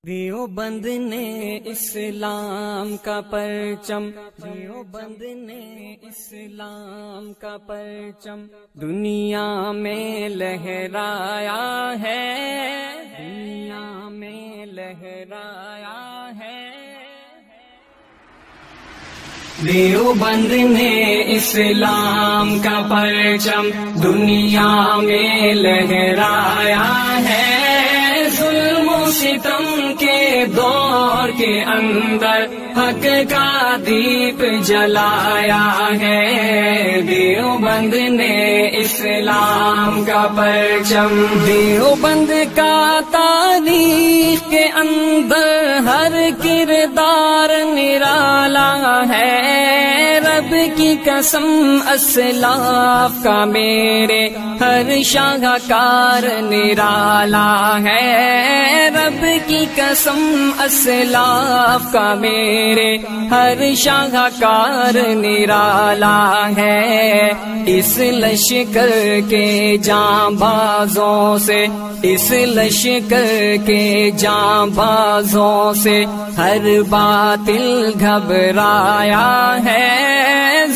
دیوبند نے اسلام کا پرچم، دیوبند نے اسلام کا پرچم دنیا میں لہرایا ہے، دنیا میں لہرایا ہے۔ دیوبند نے اسلام کا پرچم دنیا میں لہرایا ہے، ظلم و ستم کے دور کے اندر حق کا دیپ جلایا ہے۔ دیوبند نے اسلام کا پرچم، دیوبند کا تاریخ کے اندر ہر کردار نرالا ہے۔ رب کی قسم اسلاف کا میرے ہر شاہکار نرالا ہے۔ رب کی قسم اسلاف کا میرے ہر شاہکار نرالا ہے۔ اس لشکر کے جانبازوں سے، اس لشکر کے جانبازوں سے ہر باطل گھبرایا ہے۔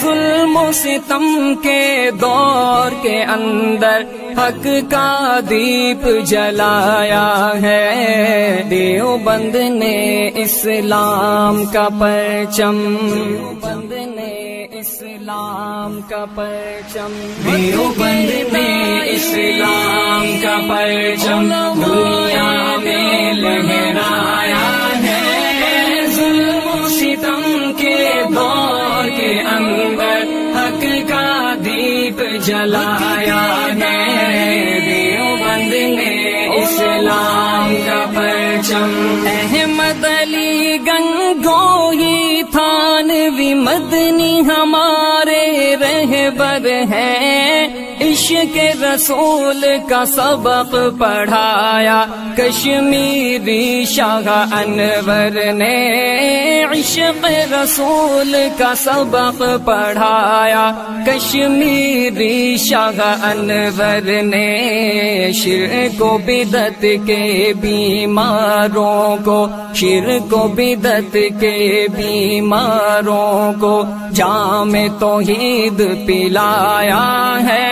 ظلم و ستم کے دور کے اندر حق کا دیپ جلایا ہے۔ دیوبند نے اسلام کا پرچم، دیوبند نے اسلام کا پرچم، دیوبند نے اسلام کا پرچم دنیا میں لہرایا ہے۔ ظلم و ستم کے دور کے اندر حق کا دیپ جلایا ہے۔ دیوبند نے اسلام کا پرچم، احمد علی گنگوہی تھانوی مدنی ہمارے رہبر ہیں۔ عشق رسول کا سبق پڑھایا کشمیری شاہ انور نے، عشق رسول کا سبق پڑھایا کشمیری شاہ انور نے۔ شرک و بدعت کے بیماروں کو، شرک و بدعت کے بیماروں کو جام توحید پلایا ہے۔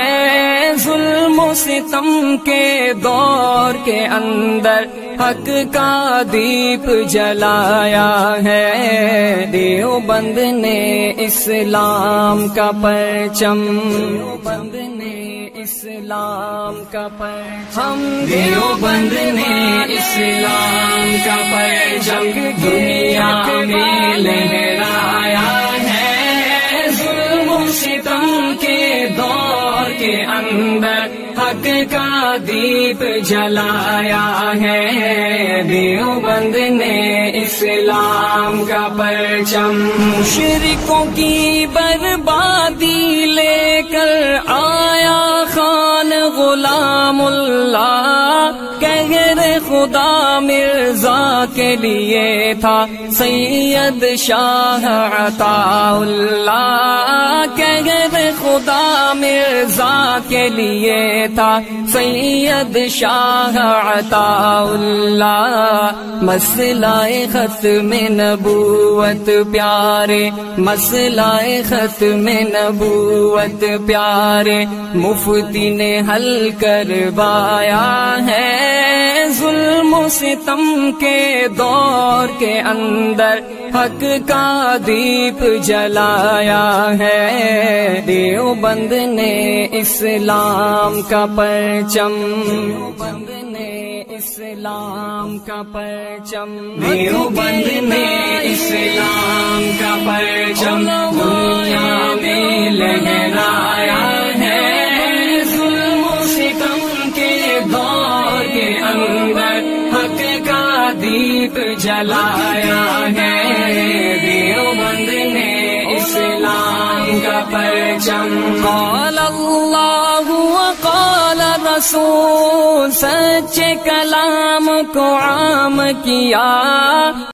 ظلم و ستم کے دور کے اندر حق کا دیپ جلایا ہے۔ دیوبند نے اسلام کا پرچم، دیوبند نے اسلام کا پرچم، دیوبند نے اسلام کا پرچم دنیا میں لہرایا ہے۔ ظلم و ستم کے دور کے اندر حق کا دیپ جلایا ہے۔ دیوبند نے اسلام کا پرچم، مشرکوں کی بربادی لے کر آیا خان غلام اللہ۔ قہر خدا مرزا کے لیے تھا سید شاہ عطا اللہ۔ قہر خدا مرزا کے لیے تھا سید شاہ عطا اللہ۔ مسئلہ ختم نبوت پیارے، مسئلہ ختم نبوت پیارے مفتی نے حل کروایا ہے۔ ظلم و ستم کے دور کے اندر حق کا دیپ جلایا ہے۔ دیوبند نے اسلام کا پرچم، دیوبند نے اسلام کا پرچم، دیوبند نے اسلام کا پرچم دنیا میں لہرایا ہے۔ ظلم و ستم کے دور کے اندر حق کا دیپ جلایا ہے۔ دیوبند نے اسلام کا پرچم، قال اللہ وقال رسول، سچے کلام کو عام کیا۔